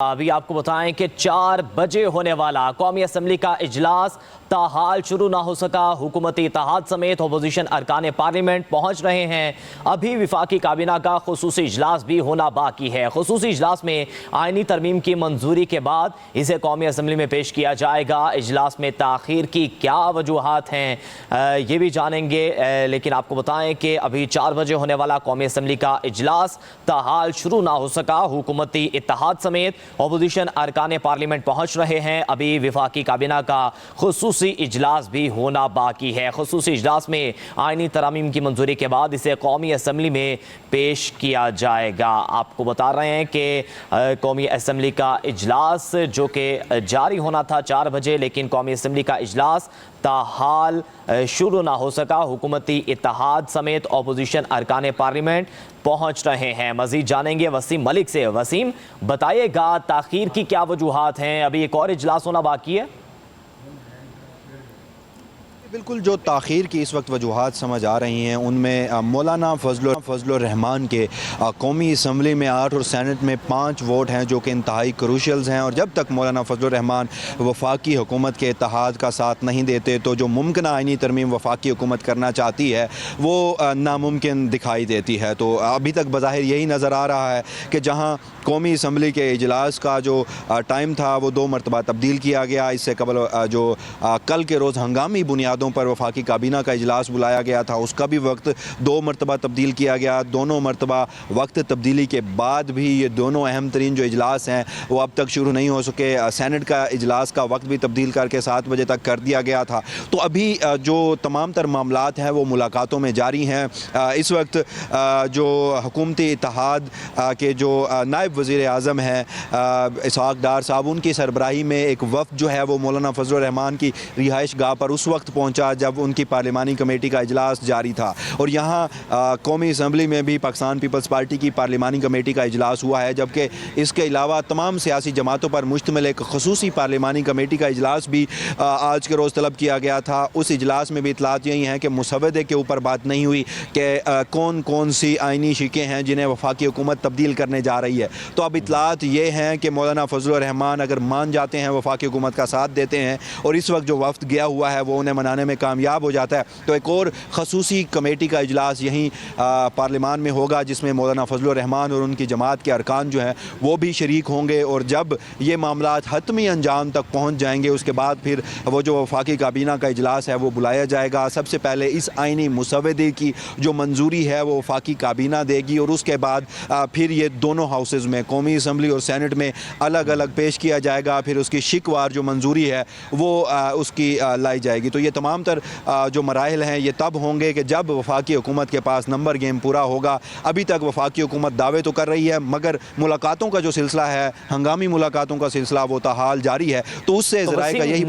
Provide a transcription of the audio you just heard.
अभी आपको बताएं कि 4 बजे होने वाला कौमी असम्बली का इजलास ताहाल शुरू ना हो सका। हुकूमती इत्तेहाद समेत अपोजिशन अरकान पार्लियामेंट पहुंच रहे हैं। अभी विफाकी काबीना का खुसूसी इजलास भी होना बाकी है। खुसूसी इजलास में आईनी तरमीम की मंजूरी के बाद इसे कौमी असम्बली में पेश किया जाएगा। इजलास में ताखीर की क्या वजूहात हैं ये भी जानेंगे, लेकिन आपको बताएं कि अभी 4 बजे होने वाला कौमी असम्बली का इजलास ताहाल शुरू ना हो सका। हुकूमती इत्तेहाद समेत अपोजिशन अरकान पार्लियामेंट पहुंच रहे हैं। अभी विफाकी काबीना का खुसूसी इजलास भी होना बाकी है। खुसूसी इजलास में आईनी तरमीम की मंजूरी के बाद इसे कौमी असम्बली में पेश किया जाएगा। आपको बता रहे हैं कि कौमी असम्बली का इजलास जो कि जारी होना था 4 बजे, लेकिन कौमी असम्बली का इजलास ताहाल शुरू ना हो सका। हुकूमती इत्तेहाद समेत अपोजिशन अरकान पार्लियामेंट पहुंच रहे हैं। मजीद जानेंगे वसीम मलिक से। वसीम, बताइएगा ताखीर की क्या वजूहात हैं? अभी एक और इजलास होना बाकी है। बिल्कुल, जो ताख़ीर की इस वक्त वजूहात समझ आ रही हैं उनमें मौलाना फजलुर रहमान के कौमी असम्बली में 8 और सेनेट में 5 वोट हैं जो कि इंतहाई क्रूशल्स हैं। और जब तक मौलाना फजलुर रहमान वफाकी हुकूमत के इत्तेहाद का साथ नहीं देते तो जो मुमकिन आईनी तरमीम वफाकी हुकूमत करना चाहती है वो नामुमकिन दिखाई देती है। तो अभी तक बज़ाहिर यही नज़र आ रहा है कि जहाँ कौमी असम्बली के इजलास का जो टाइम था वो 2 मरतबा तब्दील किया गया। इससे कबल जो कल के रोज़ हंगामी बुनियादों पर वफाकी काबीना का इजलास बुलाया गया था उसका भी वक्त 2 मरतबा तब्दील किया गया। दोनों मरतबा वक्त तब्दीली के बाद भी ये दोनों अहम तरीन जो इजलास हैं वो अब तक शुरू नहीं हो सके। सेनेट का इजलास का वक्त भी तब्दील करके 7 बजे तक कर दिया गया था। तो अभी जो तमाम तर मामलात हैं वो मुलाकातों में जारी हैं। इस वक्त जो हुकूमती इत्तेहाद के जो नायब वज़ीर आज़म हैं इसहाक़ डार साहब, उनकी सरबराही में एक वफ़द जो है वो मौलाना फजलुर रहमान की रिहाइश गाह पर उस वक्त पहुंचा जब उनकी पार्लिमानी कमेटी का इजलास जारी था। और यहाँ कौमी असम्बली में भी पाकिस्तान पीपल्स पार्टी की पार्लिमानी कमेटी का इजलास हुआ है, जबकि इसके अलावा तमाम सियासी जमातों पर मुश्तमिल एक खसूसी पार्लिमानी कमेटी का इजलास भी आज के रोज़ तलब किया गया था। उस इजलास में भी इतलात यही हैं कि मुसवदे के ऊपर बात नहीं हुई कि कौन कौन सी आइनी शिकें हैं जिन्हें वफाकी हुकूमत तब्दील करने जा रही है। तो अब इतलात ये हैं कि मौलाना फजलुर रहमान अगर मान जाते हैं, वफाकी हुकूमत का साथ देते हैं और इस वक्त जो वफ्द गया हुआ है वो उन्हें मनाने में कामयाब हो जाता है तो एक और खसूसी कमेटी का इजलास यहीं पार्लिमान में होगा जिसमें मौलाना फजलुर रहमान और उनकी जमात के अरकान जो हैं वो भी शरीक होंगे। और जब ये मामलात हतमी अंजाम तक पहुँच जाएंगे उसके बाद फिर वो जो वफाकी काबीना का इजलास है वो बुलाया जाएगा। सबसे पहले इस आइनी मुसवदे की जो मंजूरी है वो वफाकी काबीना देगी और उसके बाद फिर ये दोनों हाउसेज़ में कौमी असम्बली और सेनेट में अलग अलग पेश किया जाएगा। फिर उसकी शिकवार जो मंजूरी है वो उसकी लाई जाएगी। तो ये तमाम तर जो मराहिल हैं ये तब होंगे कि जब वफाकी हुकूमत के पास नंबर गेम पूरा होगा। अभी तक वफाकी हुकूमत दावे तो कर रही है मगर मुलाकातों का जो सिलसिला है, हंगामी मुलाकातों का सिलसिला वो ताहाल जारी है। तो उससे ज़राए का यही